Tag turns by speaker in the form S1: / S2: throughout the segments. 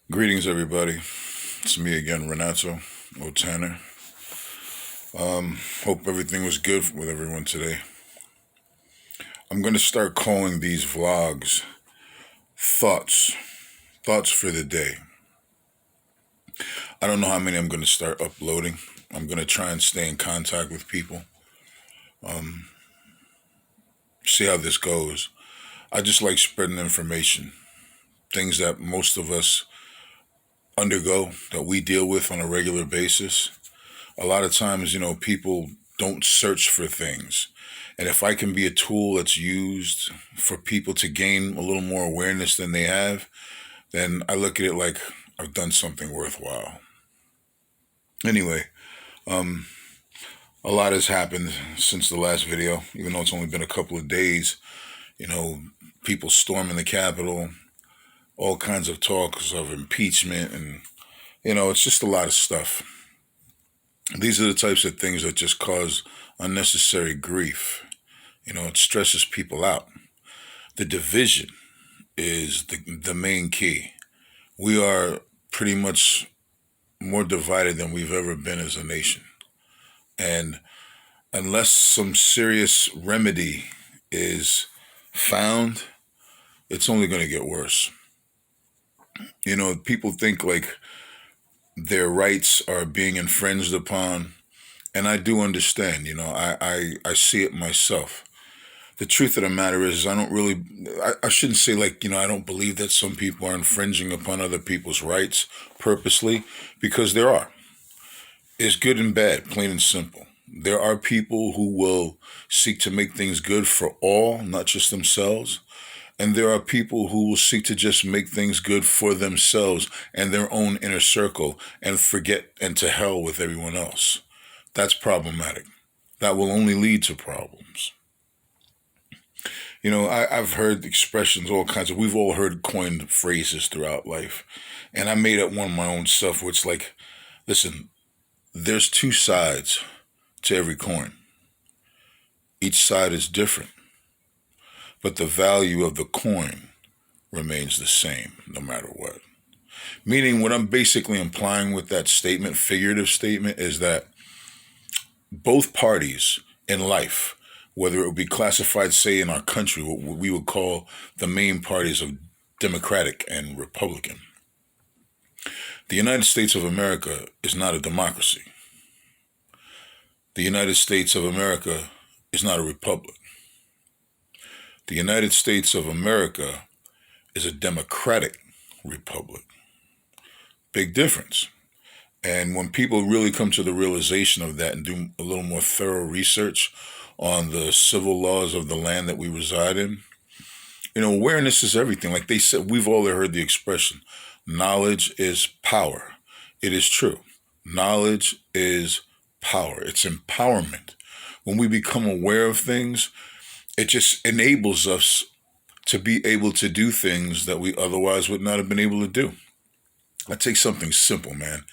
S1: Greetings, everybody. It's me again, Renato O'Tanner. Hope everything was good with everyone today. I'm going to start calling these vlogs thoughts for the day. I don't know how many I'm going to start uploading. I'm going to try and stay in contact with people. See how this goes. I just like spreading information, things that most of us undergo, that we deal with on a regular basis. A lot of times, people don't search for things. And if I can be a tool that's used for people to gain a little more awareness than they have, then I look at it like I've done something worthwhile. Anyway, a lot has happened since the last video, even though it's only been a couple of days. You know, people storming the Capitol, all kinds of talks of impeachment, and, it's just a lot of stuff. These are the types of things that just cause unnecessary grief. It stresses people out. The division is the main key. We are pretty much more divided than we've ever been as a nation. And unless some serious remedy is found, it's only going to get worse. People think like their rights are being infringed upon. And I do understand, I see it myself. The truth of the matter is, I shouldn't say I don't believe that some people are infringing upon other people's rights purposely, because there are. It's good and bad, plain and simple. There are people who will seek to make things good for all, not just themselves. And there are people who will seek to just make things good for themselves and their own inner circle and forget and to hell with everyone else. That's problematic. That will only lead to problems. I've heard expressions, all kinds of, we've all heard coined phrases throughout life. And I made up one of my own stuff where it's like, listen, there's two sides to every coin. Each side is different, but the value of the coin remains the same no matter what. Meaning what I'm basically implying with that statement, figurative statement, is that both parties in life, whether it would be classified, say, in our country, what we would call the main parties of Democratic and Republican. The United States of America is not a democracy. The United States of America is not a republic. The United States of America is a democratic republic. Big difference. And when people really come to the realization of that and do a little more thorough research on the civil laws of the land that we reside in, awareness is everything. Like they said, we've all heard the expression, knowledge is power. It is true. Knowledge is power. It's empowerment. When we become aware of things, it just enables us to be able to do things that we otherwise would not have been able to do. I take something simple, man.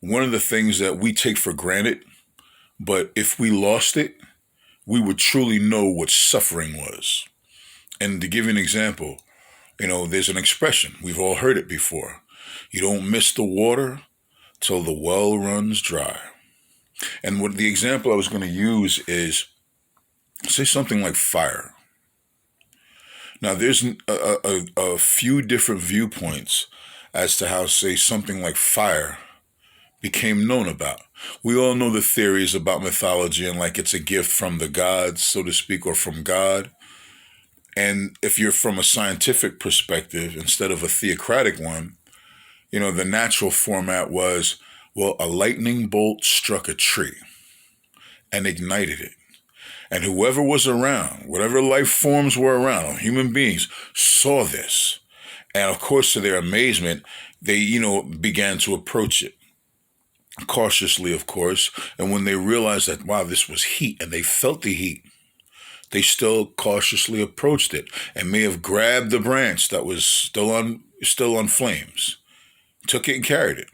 S1: One of the things that we take for granted, but if we lost it, we would truly know what suffering was. And to give you an example, there's an expression, we've all heard it before. You don't miss the water till the well runs dry. And what the example I was going to use is, say something like fire. Now, there's a few different viewpoints as to how, say, something like fire became known about. We all know the theories about mythology and like it's a gift from the gods, so to speak, or from God. And if you're from a scientific perspective, instead of a theocratic one, the natural format was, well, a lightning bolt struck a tree and ignited it. And whoever was around, whatever life forms were around, human beings, saw this. And of course, to their amazement, they, began to approach it. Cautiously, of course. And when they realized that, wow, this was heat, and they felt the heat, they still cautiously approached it and may have grabbed the branch that was still on flames, took it and carried it,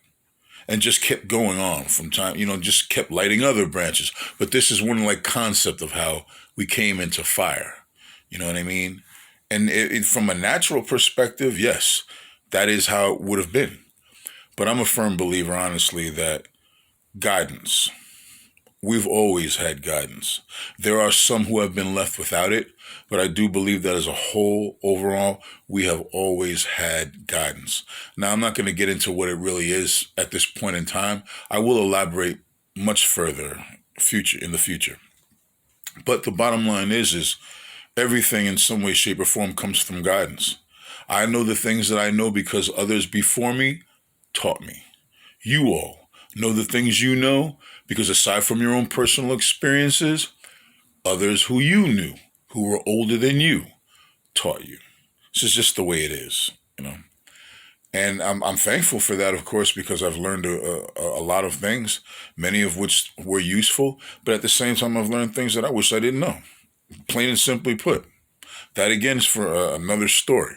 S1: and just kept going on from time, just kept lighting other branches. But this is one concept of how we came into fire. You know what I mean? And from a natural perspective, yes, that is how it would have been. But I'm a firm believer, honestly, that guidance, we've always had guidance. There are some who have been left without it, but I do believe that as a whole, overall, we have always had guidance. Now, I'm not going to get into what it really is at this point in time. I will elaborate much further in the future. But the bottom line is everything in some way, shape, or form comes from guidance. I know the things that I know because others before me taught me. You all know the things you know because aside from your own personal experiences, others who you knew, who were older than you, taught you. This is just the way it is, you know. And I'm thankful for that, of course, because I've learned a lot of things, many of which were useful. But at the same time, I've learned things that I wish I didn't know. Plain and simply put. That, again, is for another story.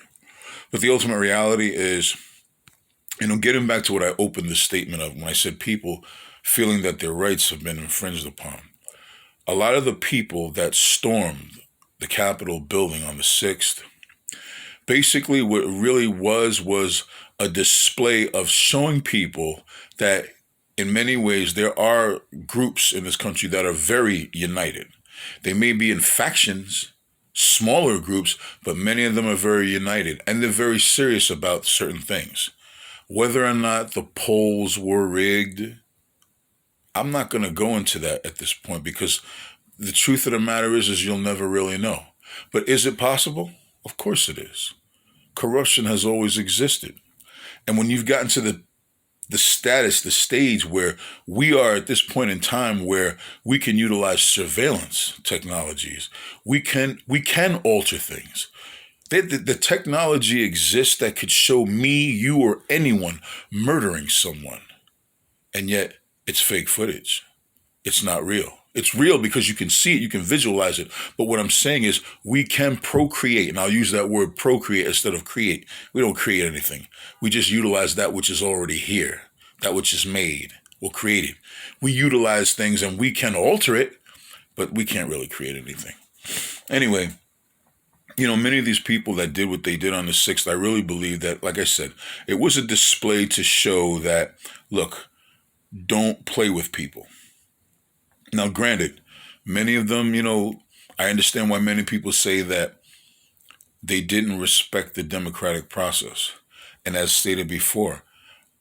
S1: But the ultimate reality is, you know, getting back to what I opened the statement of when I said people feeling that their rights have been infringed upon. A lot of the people that stormed the Capitol building on the 6th, basically what it really was a display of showing people that in many ways there are groups in this country that are very united. They may be in factions, smaller groups, but many of them are very united and they're very serious about certain things. Whether or not the polls were rigged, I'm not going to go into that at this point because the truth of the matter is you'll never really know. But is it possible? Of course it is. Corruption has always existed. And when you've gotten to the stage where we are at this point in time where we can utilize surveillance technologies, we can alter things. The technology exists that could show me, you, or anyone murdering someone. And yet it's fake footage. It's not real. It's real because you can see it, you can visualize it. But what I'm saying is we can procreate, and I'll use that word procreate instead of create. We don't create anything. We just utilize that which is already here, that which is made or created. We utilize things and we can alter it, but we can't really create anything. Anyway, you know, many of these people that did what they did on the 6th, I really believe that, like I said, it was a display to show that, look, don't play with people. Now, granted, many of them, you know, I understand why many people say that they didn't respect the democratic process. And as stated before,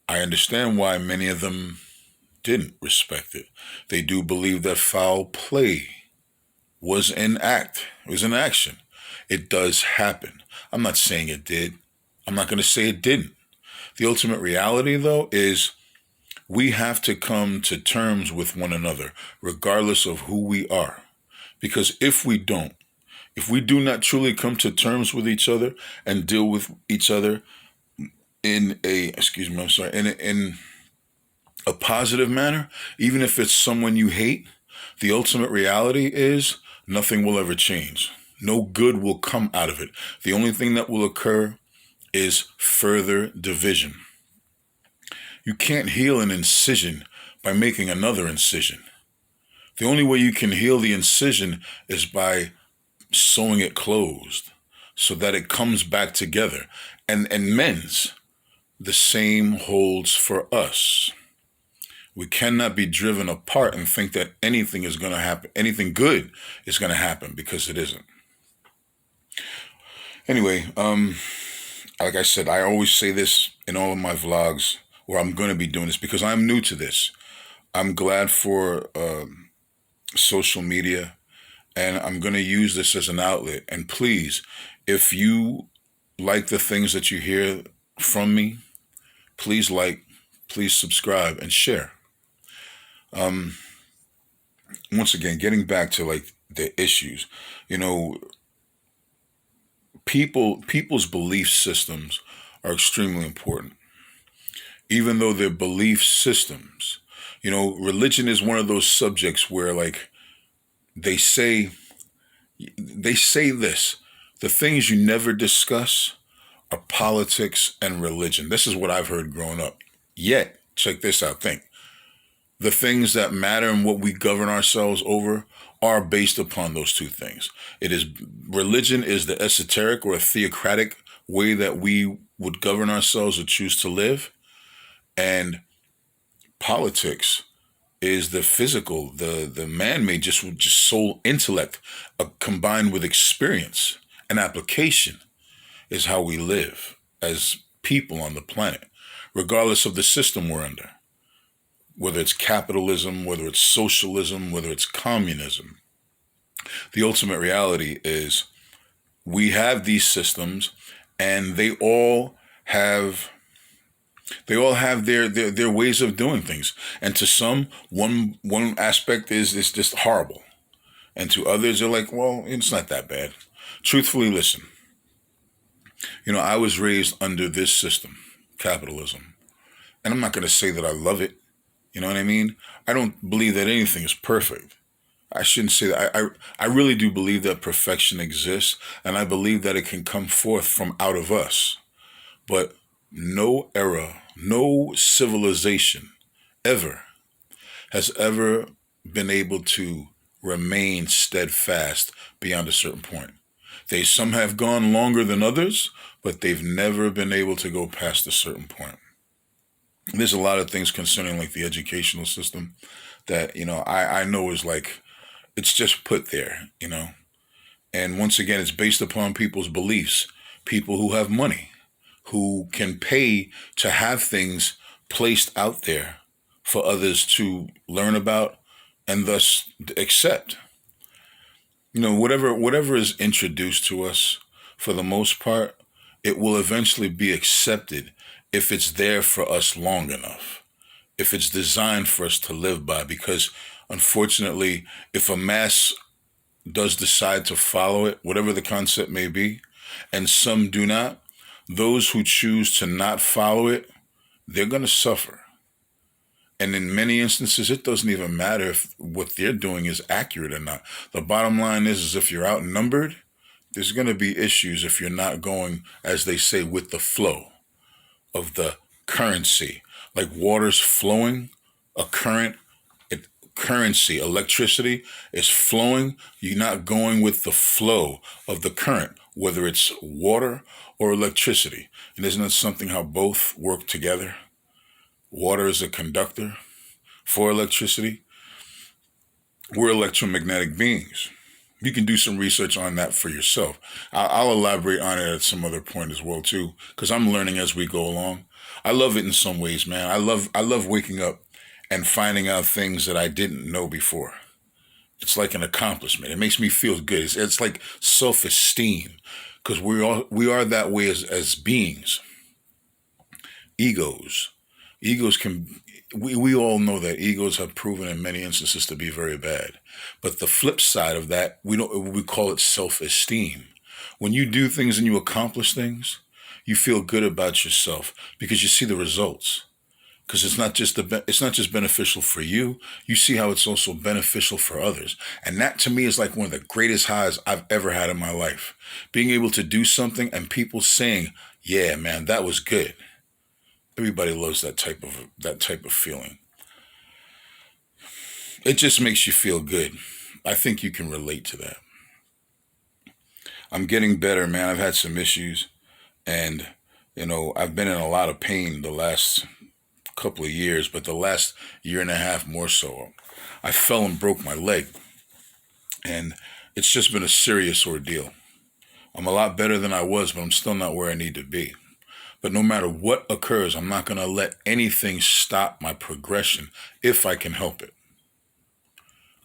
S1: I understand why many of them didn't respect it. They do believe that foul play was an act. It was an action. It does happen. I'm not saying it did. I'm not going to say it didn't. The ultimate reality, though, is we have to come to terms with one another, regardless of who we are. Because if we do not truly come to terms with each other and deal with each other in a positive manner, even if it's someone you hate, the ultimate reality is nothing will ever change. No good will come out of it. The only thing that will occur is further division. You can't heal an incision by making another incision. The only way you can heal the incision is by sewing it closed so that it comes back together. And mends, the same holds for us. We cannot be driven apart and think that anything is going to happen, anything good is going to happen, because it isn't. Anyway, like I said, I always say this in all of my vlogs, or I'm going to be doing this because I'm new to this. I'm glad for social media, and I'm going to use this as an outlet. And please, if you like the things that you hear from me, please subscribe and share. Once again, getting back to like the issues, you know, people's belief systems are extremely important. Even though they're belief systems, you know, religion is one of those subjects where, like, they say this: the things you never discuss are politics and religion. This is what I've heard growing up. Yet, check this out, think. The things that matter and what we govern ourselves over are based upon those two things. Religion is the esoteric or theocratic way that we would govern ourselves or choose to live. And politics is the physical, the man-made, just soul intellect, combined with experience and application is how we live as people on the planet, regardless of the system we're under, whether it's capitalism, whether it's socialism, whether it's communism. The ultimate reality is we have these systems, and they all have their ways of doing things. And to some, one aspect is just horrible. And to others, they're like, well, it's not that bad. Truthfully, listen, I was raised under this system, capitalism. And I'm not going to say that I love it. You know what I mean? I don't believe that anything is perfect. I shouldn't say that. I really do believe that perfection exists, and I believe that it can come forth from out of us. But no era, no civilization ever has ever been able to remain steadfast beyond a certain point. Some have gone longer than others, but they've never been able to go past a certain point. There's a lot of things concerning like the educational system that, I know is like, it's just put there, And once again, it's based upon people's beliefs, people who have money, who can pay to have things placed out there for others to learn about and thus accept. Whatever is introduced to us, for the most part, it will eventually be accepted if it's there for us long enough, if it's designed for us to live by. Because unfortunately, if a mass does decide to follow it, whatever the concept may be, and some do not, those who choose to not follow it, they're going to suffer. And in many instances, it doesn't even matter if what they're doing is accurate or not. The bottom line is if you're outnumbered, there's going to be issues if you're not going, as they say, with the flow of the currency. Like water's flowing, a currency, electricity is flowing. You're not going with the flow of the current, whether it's water or electricity. And isn't it something how both work together? Water is a conductor for electricity. We're electromagnetic beings. You can do some research on that for yourself. I'll elaborate on it at some other point as well too, because I'm learning as we go along. I love it in some ways, man. I love waking up and finding out things that I didn't know before. It's like an accomplishment. It makes me feel good. It's like self-esteem, because we are that way as beings. Egos can, we all know that egos have proven in many instances to be very bad. But the flip side of that, we call it self-esteem. When you do things and you accomplish things, you feel good about yourself because you see the results. Because it's not just beneficial for you. You see how it's also beneficial for others. And that to me is like one of the greatest highs I've ever had in my life. Being able to do something and people saying, yeah, man, that was good. Everybody loves that type of feeling. It just makes you feel good. I think you can relate to that. I'm getting better, man. I've had some issues, and I've been in a lot of pain the last couple of years, but the last year and a half more so. I fell and broke my leg, and it's just been a serious ordeal. I'm a lot better than I was, but I'm still not where I need to be. But no matter what occurs, I'm not going to let anything stop my progression if I can help it.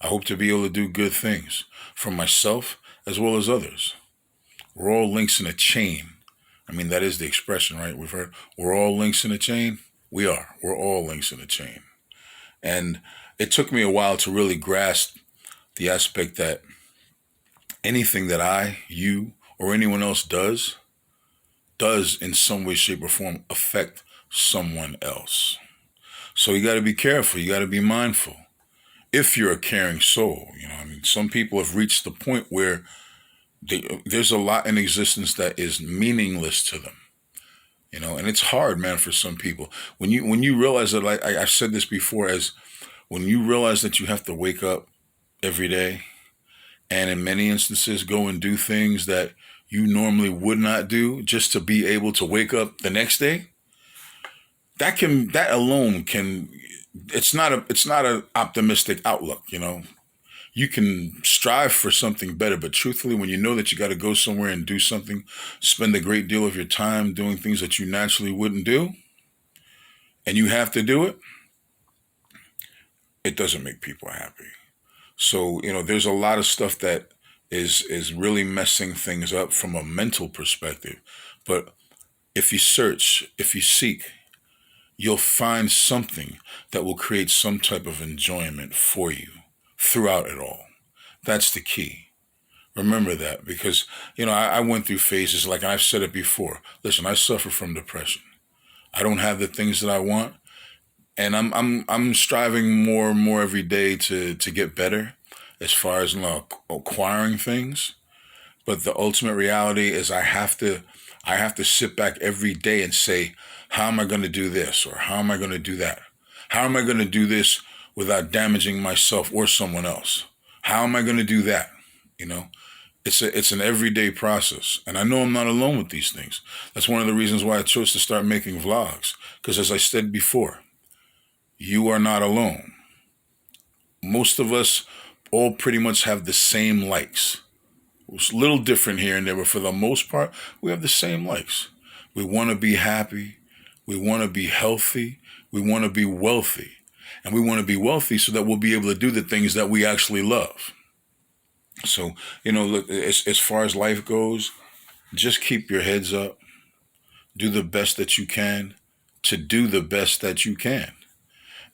S1: I hope to be able to do good things for myself as well as others. We're all links in a chain. I mean, that is the expression, right? We've heard we're all links in a chain. We are. We're all links in a chain. And it took me a while to really grasp the aspect that anything that I, you, or anyone else does in some way, shape, or form affect someone else. So you got to be careful. You got to be mindful. If you're a caring soul, some people have reached the point where there's a lot in existence that is meaningless to them. And it's hard, man, for some people. When you realize that, like I've said this before, as when you realize that you have to wake up every day and in many instances go and do things that you normally would not do just to be able to wake up the next day, that alone can, it's not a optimistic outlook, you know. You can strive for something better, but truthfully, when you know that you got to go somewhere and do something, spend a great deal of your time doing things that you naturally wouldn't do, and you have to do it, it doesn't make people happy. So, you know, there's a lot of stuff that is really messing things up from a mental perspective. But if you search, if you seek, you'll find something that will create some type of enjoyment for you throughout it all. That's the key. Remember that, because, you know, I went through phases, like I've said it before. Listen, I suffer from depression. I don't have the things that I want, and I'm striving more and more every day to get better as far as, you know, acquiring things. But the ultimate reality is I have to sit back every day and say, how am I going to do this, or how am I going to do that? How am I going to do this without damaging myself or someone else? How am I going to do that? You know, it's an everyday process, and I know I'm not alone with these things. That's one of the reasons why I chose to start making vlogs, because as I said before, you are not alone. Most of us all pretty much have the same likes. It's a little different here and there, but for the most part, we have the same likes. We want to be happy. We want to be healthy. We want to be wealthy. And we want to be wealthy so that we'll be able to do the things that we actually love. So, you know, look, as far as life goes, just keep your heads up. Do the best that you can to do the best that you can.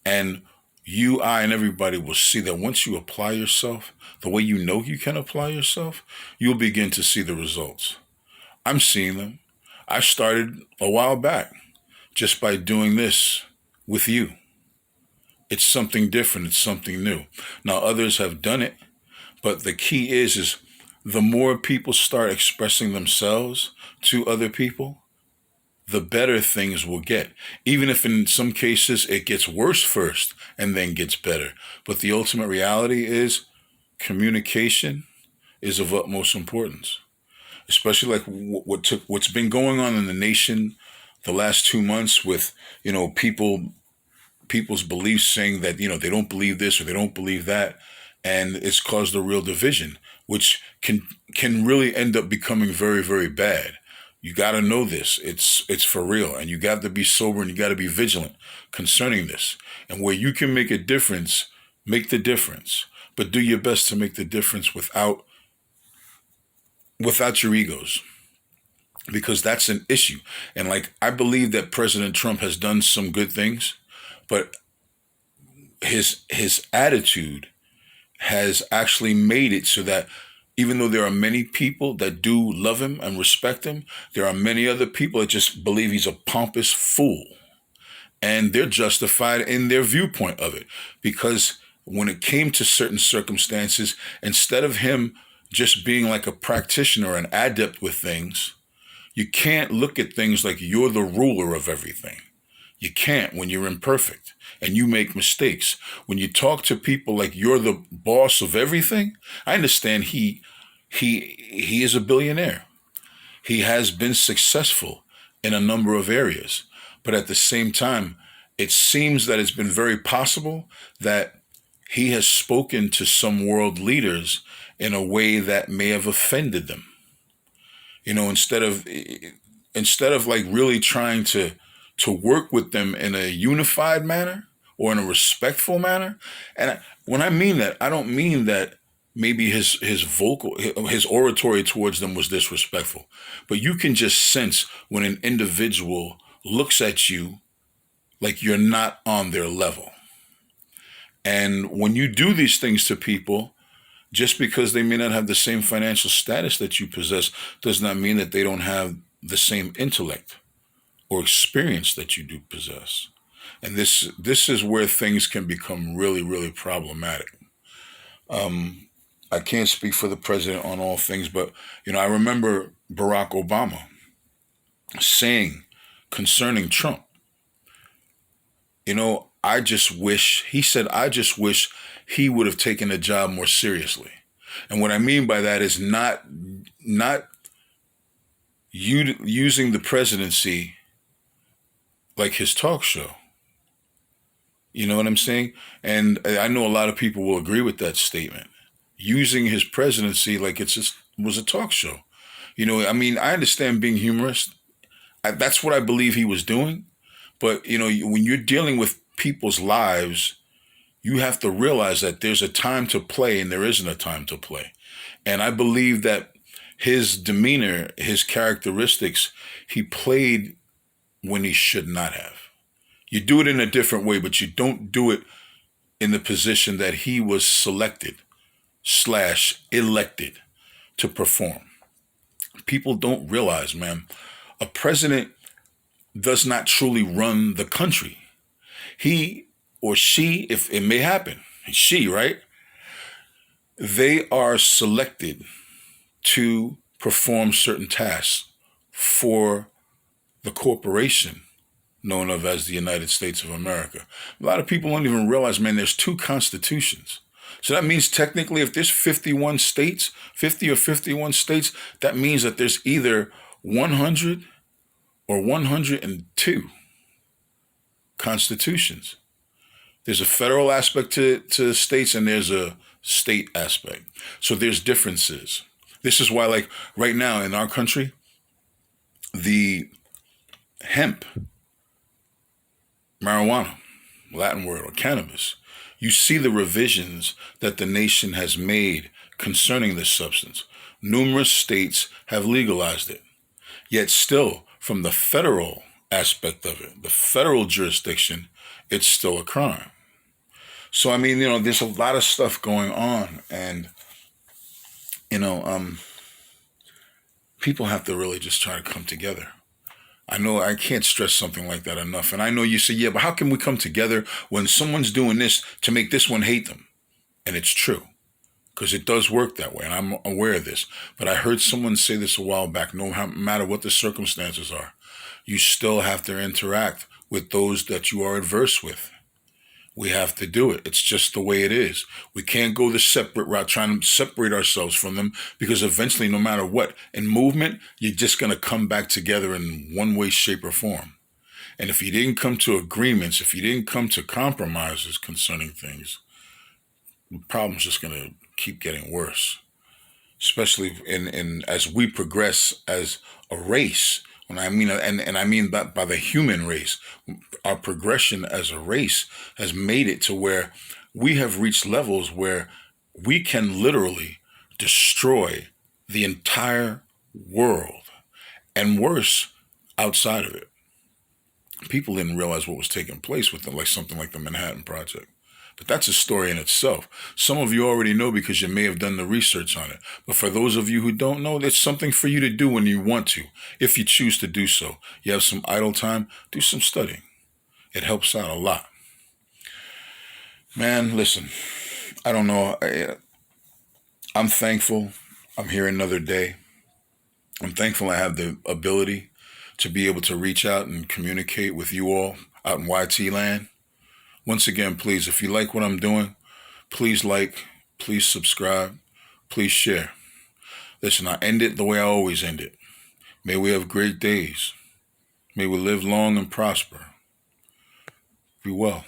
S1: And you, I, and everybody will see that once you apply yourself the way you know you can apply yourself, you'll begin to see the results. I'm seeing them. I started a while back just by doing this with you. It's something different. It's something new. Now, others have done it, but the key is the more people start expressing themselves to other people, the better things will get. Even if in some cases it gets worse first and then gets better. But the ultimate reality is communication is of utmost importance, especially like what's been going on in the nation the last 2 months with, you know, people's beliefs saying that, you know, they don't believe this or they don't believe that, and it's caused a real division, which can really end up becoming very, very bad. You got to know this. It's for real, and you got to be sober and you got to be vigilant concerning this. And where you can make a difference, make the difference, but do your best to make the difference without your egos, because that's an issue. And like, I believe that President Trump has done some good things, but his attitude has actually made it so that even though there are many people that do love him and respect him, there are many other people that just believe he's a pompous fool. And they're justified in their viewpoint of it, because when it came to certain circumstances, instead of him just being like a practitioner, an adept with things, you can't look at things like you're the ruler of everything. You can't when you're imperfect and you make mistakes. When you talk to people like you're the boss of everything, I understand he is a billionaire. He has been successful in a number of areas. But at the same time, it seems that it's been very possible that he has spoken to some world leaders in a way that may have offended them. You know, instead of like really trying to work with them in a unified manner or in a respectful manner. And when I mean that, I don't mean that maybe his oratory towards them was disrespectful, but you can just sense when an individual looks at you like you're not on their level. And when you do these things to people, just because they may not have the same financial status that you possess does not mean that they don't have the same intellect or experience that you do possess. And this is where things can become really, really problematic. I can't speak for the president on all things, but, you know, I remember Barack Obama saying concerning Trump, you know, I just wish he would have taken the job more seriously. And what I mean by that is not using the presidency like his talk show. You know what I'm saying? And I know a lot of people will agree with that statement. Using his presidency like was a talk show. You know, I mean, I understand being humorous. That's what I believe he was doing. But, you know, when you're dealing with people's lives, you have to realize that there's a time to play and there isn't a time to play. And I believe that his demeanor, his characteristics, he played when he should not have. You do it in a different way, but you don't do it in the position that he was selected / elected to perform. People don't realize, man, a president does not truly run the country. He or she, if it may happen, she, right? They are selected to perform certain tasks for the corporation known of as the United States of America. A lot of people don't even realize, man, there's 2 constitutions. So that means technically if there's 51 states, 50 or 51 states, that means that there's either 100 or 102 constitutions. There's a federal aspect to states and there's a state aspect. So there's differences. This is why, like right now in our country, the hemp, marijuana, Latin word, or cannabis, you see the revisions that the nation has made concerning this substance. Numerous states have legalized it. Yet still, from the federal aspect of it, the federal jurisdiction, it's still a crime. So, I mean, you know, there's a lot of stuff going on. And, you know, people have to really just try to come together. I know I can't stress something like that enough. And I know you say, yeah, but how can we come together when someone's doing this to make this one hate them? And it's true, because it does work that way. And I'm aware of this. But I heard someone say this a while back, no matter what the circumstances are, you still have to interact with those that you are adverse with. We have to do it. It's just the way it is. We can't go the separate route, trying to separate ourselves from them, because eventually, no matter what, in movement, you're just going to come back together in one way, shape, or form. And if you didn't come to agreements, if you didn't come to compromises concerning things, the problem's just going to keep getting worse, especially in as we progress as a race. When I mean, and I mean by the human race, our progression as a race has made it to where we have reached levels where we can literally destroy the entire world, and worse, outside of it. People didn't realize what was taking place with them, like something like the Manhattan Project. But that's a story in itself. Some of you already know because you may have done the research on it. But for those of you who don't know, there's something for you to do when you want to, if you choose to do so. You have some idle time, do some studying. It helps out a lot. Man, listen, I don't know. I'm thankful I'm here another day. I'm thankful I have the ability to be able to reach out and communicate with you all out in YT land. Once again, please, if you like what I'm doing, please like, please subscribe, please share. Listen, I end it the way I always end it. May we have great days. May we live long and prosper. Be well.